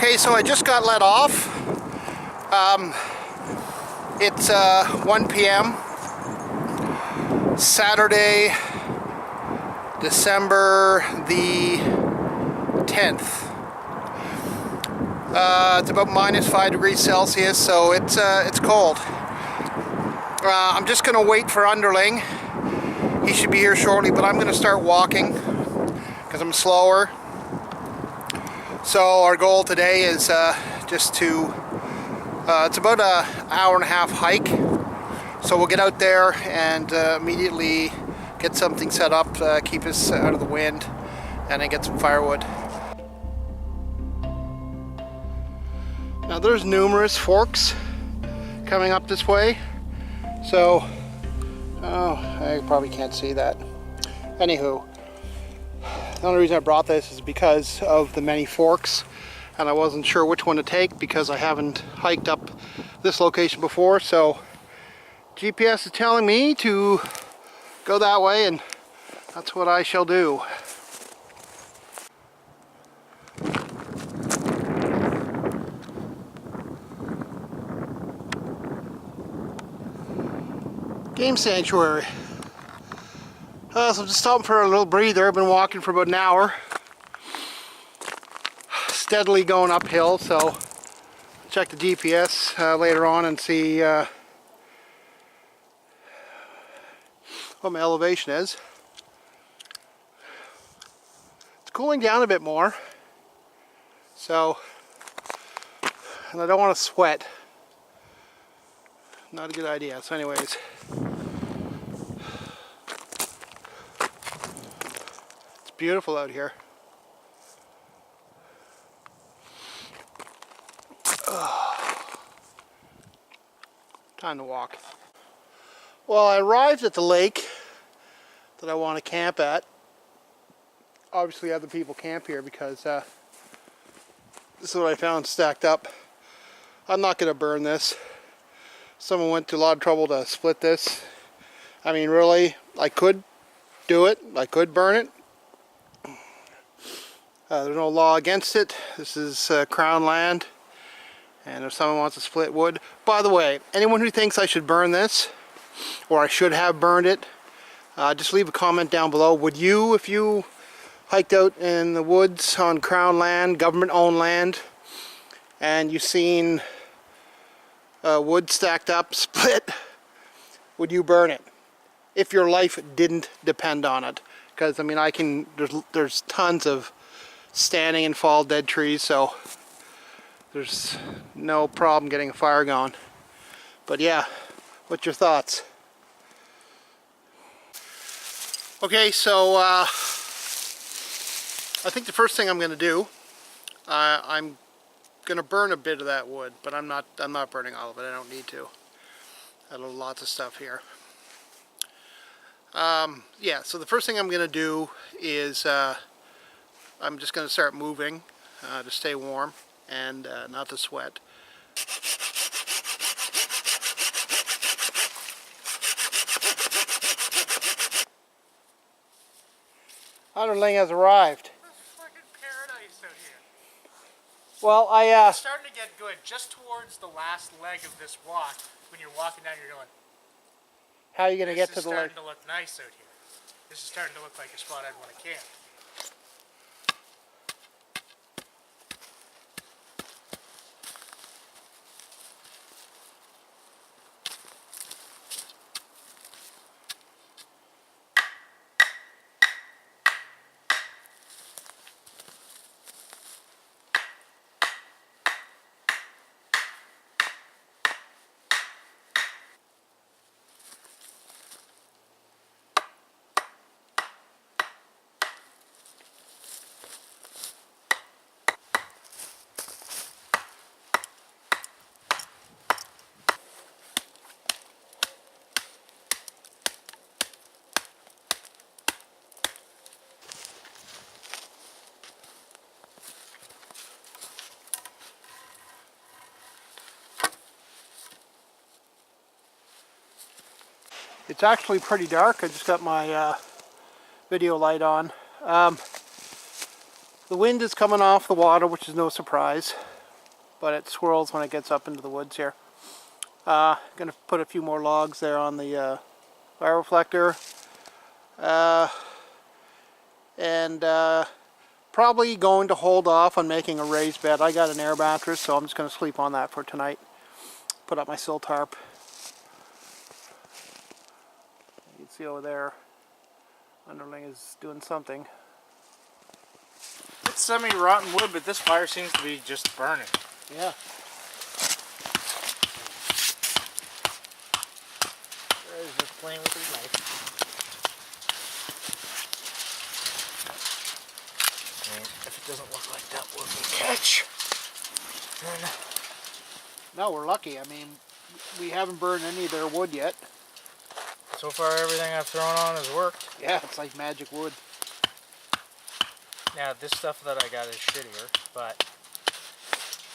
Okay, so I just got let off. It's 1 p.m. Saturday, December the 10th. It's about -5 degrees Celsius, so it's cold. I'm just going to wait for Underling. He should be here shortly, but I'm going to start walking because I'm slower. So our goal today is just to, it's about an hour-and-a-half hike. So we'll get out there and immediately get something set up, keep us out of the wind, and then get some firewood. Now there's numerous forks coming up this way. So, oh, I probably can't see that. Anywho, the only reason I brought this is because of the many forks, and I wasn't sure which one to take because I haven't hiked up this location before. So GPS is telling me to go that way, and that's what I shall do. Game sanctuary. So I'm just stopping for a little breather. I've been walking for about an hour, steadily going uphill, so check the GPS later on and see what my elevation is. It's cooling down a bit more, so, and I don't want to sweat. Not a good idea. So anyways, it's beautiful out here. Time to walk. Well, I arrived at the lake that I want to camp at. Obviously other people camp here because this is what I found stacked up. I'm not going to burn this. Someone went to a lot of trouble to split this. I mean, really, I could do it. I could burn it. There's no law against it. This is Crown land. And if someone wants to split wood. By the way, anyone who thinks I should burn this, or I should have burned it, just leave a comment down below. Would you, if you hiked out in the woods on Crown land, government-owned land, and you've seen wood stacked up, split, would you burn it if your life didn't depend on it? Because I mean, there's tons of standing and fall dead trees, so there's no problem getting a fire going. But yeah, what's your thoughts? Okay, so I think the first thing I'm going to do, I'm going to burn a bit of that wood, but I'm not burning all of it. I don't need to. I have lots of stuff here. Yeah, so the first thing I'm going to do is I'm just going to start moving to stay warm and not to sweat. Underling has arrived. It's fucking paradise out here. Well, It's starting to get good just towards the last leg of this walk. When you're walking down, you're going, how are you going to get to the lake? This is starting to look nice out here. This is starting to look like a spot I'd want to camp. It's actually pretty dark. I just got my video light on. The wind is coming off the water, which is no surprise. but it swirls when it gets up into the woods here. Gonna put a few more logs there on the fire reflector. And probably going to hold off on making a raised bed. I got an air mattress, so I'm just going to sleep on that for tonight. Put up my sill tarp. You can see over there, underling is doing something. It's semi-rotten wood, but this fire seems to be just burning. Yeah. He's just playing with his knife. And if it doesn't look like that wood we catch, then... No, we're lucky. I mean, we haven't burned any of their wood yet. So far, everything I've thrown on has worked. Yeah, it's like magic wood. Now, this stuff that I got is shittier, but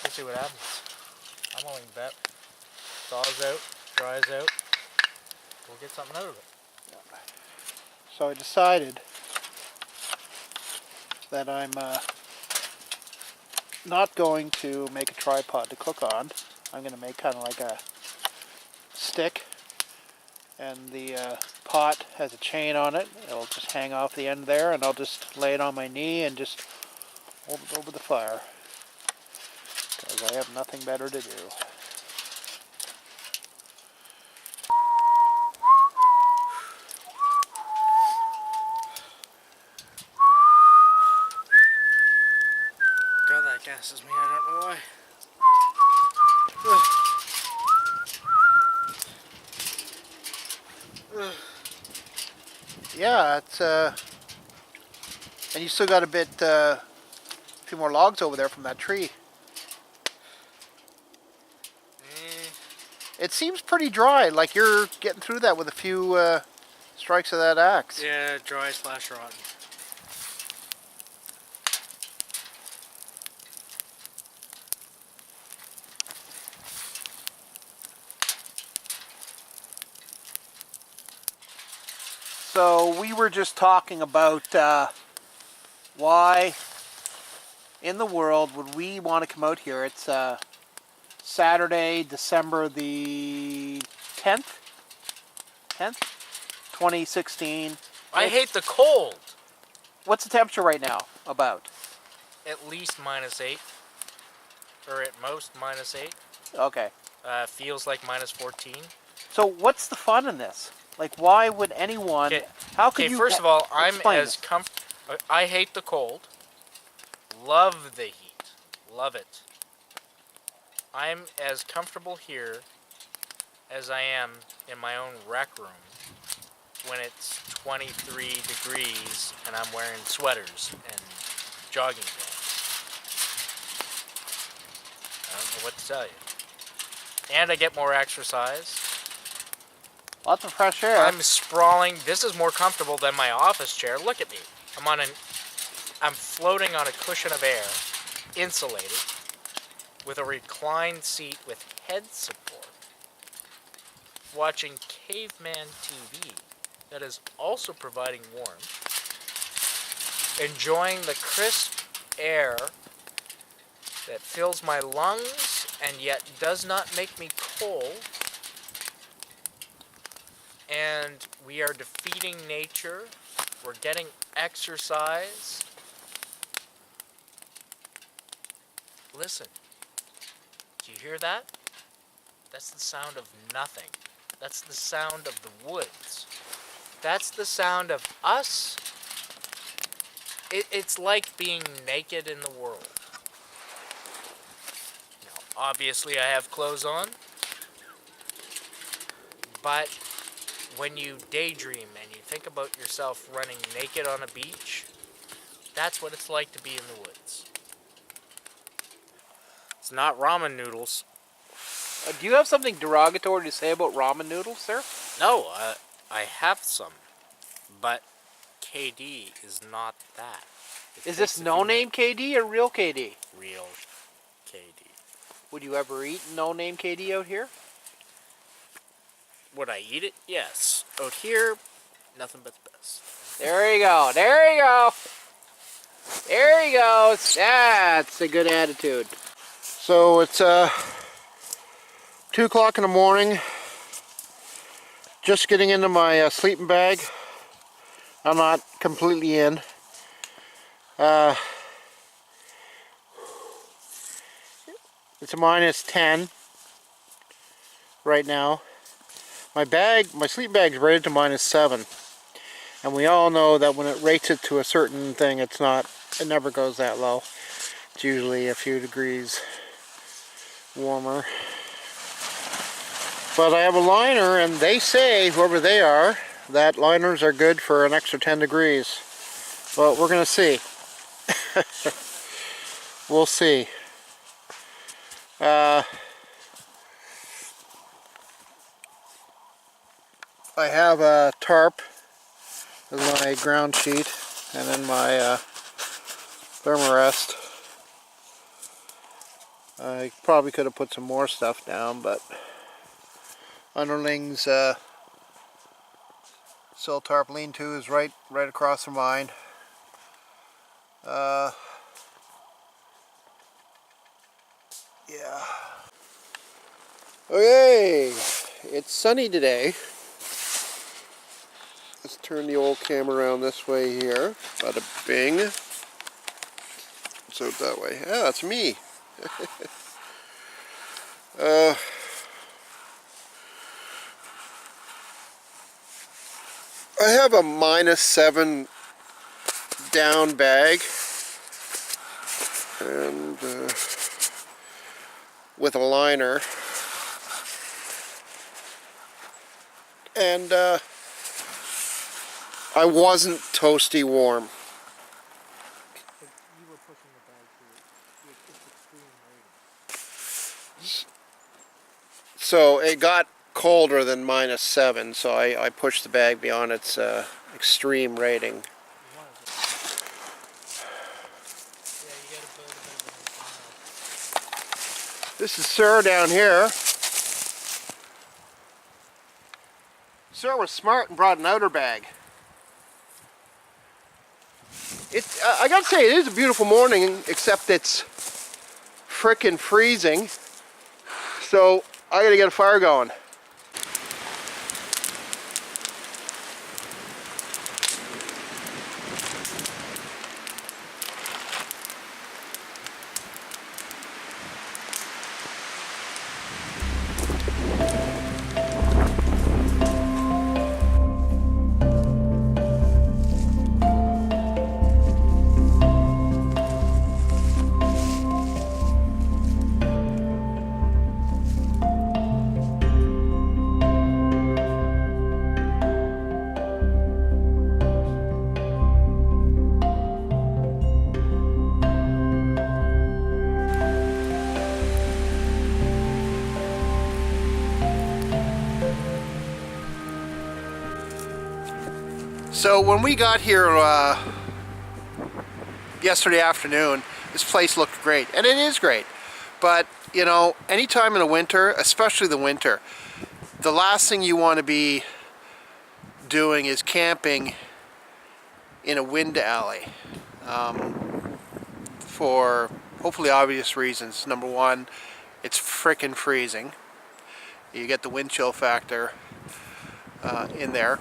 we'll see what happens. I'm willing to bet. Thaws out, dries out, we'll get something out of it. So I decided that I'm not going to make a tripod to cook on. I'm going to make kind of like a stick, and the pot has a chain on it. It'll just hang off the end there, and I'll just lay it on my knee and just hold it over the fire, because I have nothing better to do. God, that gasses me, I don't know why. Yeah, it's and you still got a few more logs over there from that tree. It seems pretty dry, like you're getting through that with a few strikes of that axe. Yeah, dry / rotten. So we were just talking about why in the world would we want to come out here. It's Saturday, December the 10th? 2016. I hate the cold. What's the temperature right now about? At least -8. Or at most -8. Okay. Feels like -14. So what's the fun in this? Like, why would anyone... How could you... First of all, I'm explain as this. I hate the cold. Love the heat. Love it. I'm as comfortable here as I am in my own rec room when it's 23 degrees and I'm wearing sweaters and jogging pants. I don't know what to tell you. And I get more exercise. Lots of fresh air. I'm sprawling. This is more comfortable than my office chair. Look at me. I'm floating on a cushion of air, insulated, with a reclined seat with head support, watching Caveman TV that is also providing warmth, enjoying the crisp air that fills my lungs and yet does not make me cold. And we are defeating nature. We're getting exercise. Listen, do you hear that? That's the sound of nothing. That's the sound of the woods. That's the sound of us. It's like being naked in the world. Now, obviously I have clothes on, but when you daydream and you think about yourself running naked on a beach, that's what it's like to be in the woods. It's not ramen noodles. Do you have something derogatory to say about ramen noodles, sir? No, I have some, but KD is not that. Is this no-name KD or real KD? Real KD. Would you ever eat no-name KD out here? Would I eat it? Yes. Out here, nothing but the best. There you go. There you go. There you go. That's a good attitude. So it's 2 o'clock in the morning. Just getting into my sleeping bag. I'm not completely in. It's a -10 right now. My sleep bag's rated to -7. And we all know that when it rates it to a certain thing, it never goes that low. It's usually a few degrees warmer. But I have a liner, and they say, whoever they are, that liners are good for an extra 10 degrees. But we're going to see. We'll see. I have a tarp as my ground sheet, and then my thermarest. I probably could have put some more stuff down, but underlings sill tarp lean-to is right across from mine. Yeah. Okay, it's sunny today. Let's turn the old camera around this way here. Bada bing. So that way. Yeah, that's me. I have a -7 down bag, and with a liner, and I wasn't toasty warm. You were pushing the bag to its extreme rating. So it got colder than -7, so I pushed the bag beyond its extreme rating. This is Sir down here. Sir was smart and brought an outer bag. I gotta say, it is a beautiful morning, except it's frickin' freezing. So I gotta get a fire going. So when we got here yesterday afternoon, this place looked great, and it is great. But you know, anytime in the winter, especially the winter, the last thing you want to be doing is camping in a wind alley, for hopefully obvious reasons. Number one, it's frickin' freezing. You get the wind chill factor in there.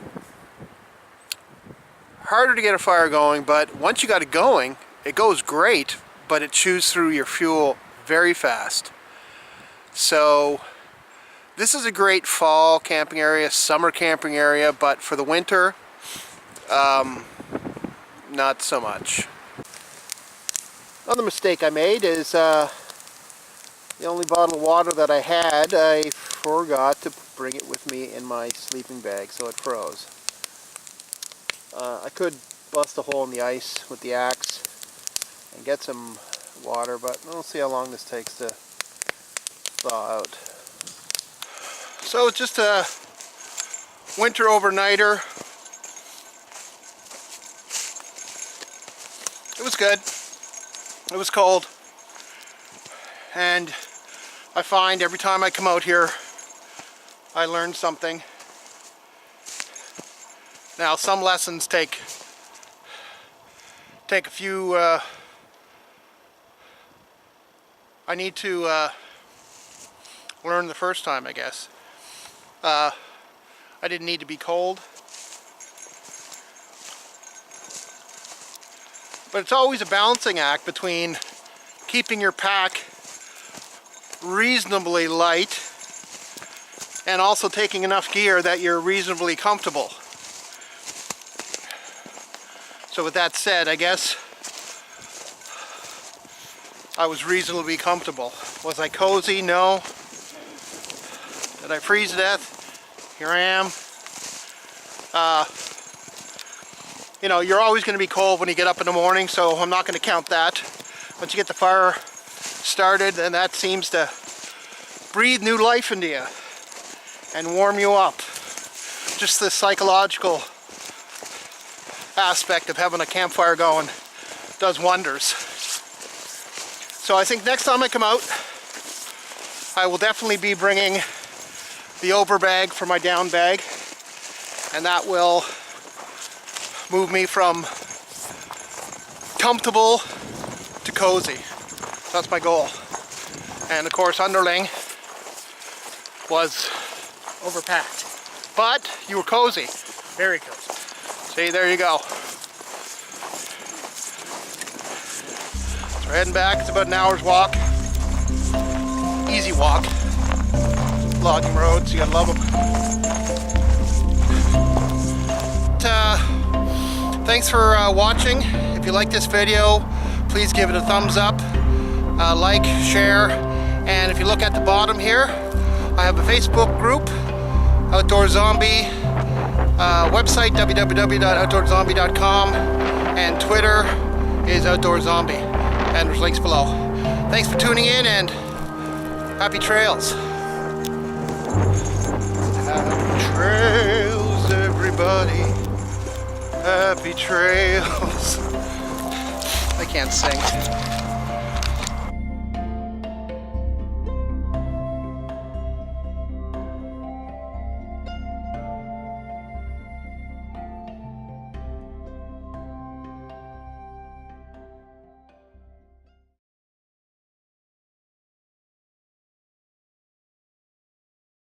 Harder to get a fire going, but once you got it going, it goes great, but it chews through your fuel very fast. So this is a great fall camping area, summer camping area, but for the winter, not so much. Another mistake I made is the only bottle of water that I had, I forgot to bring it with me in my sleeping bag, so it froze. I could bust a hole in the ice with the axe and get some water, but we'll see how long this takes to thaw out. So it's just a winter overnighter. It was good. It was cold. And I find every time I come out here, I learn something. Now, some lessons take a few I need to learn the first time, I guess. I didn't need to be cold. But it's always a balancing act between keeping your pack reasonably light and also taking enough gear that you're reasonably comfortable. So with that said, I guess I was reasonably comfortable. Was I cozy? No. Did I freeze to death? Here I am. You know, you're always going to be cold when you get up in the morning, so I'm not going to count that. Once you get the fire started, then that seems to breathe new life into you and warm you up. Just the psychological aspect of having a campfire going does wonders. So I think next time I come out, I will definitely be bringing the over bag for my down bag, and that will move me from comfortable to cozy. That's my goal. And of course, underling was Overpacked. but you were cozy. Very cozy. See, there you go. So we're heading back. It's about an hour's walk. Easy walk. Logging roads, you gotta love them. Thanks for watching. If you like this video, please give it a thumbs up, like, share, and if you look at the bottom here, I have a Facebook group, OutDoorZombie, website www.outdoorzombie.com, and Twitter is OutDoorZombie, and there's links below. Thanks for tuning in, and happy trails. Happy trails, everybody. Happy trails. I can't sing.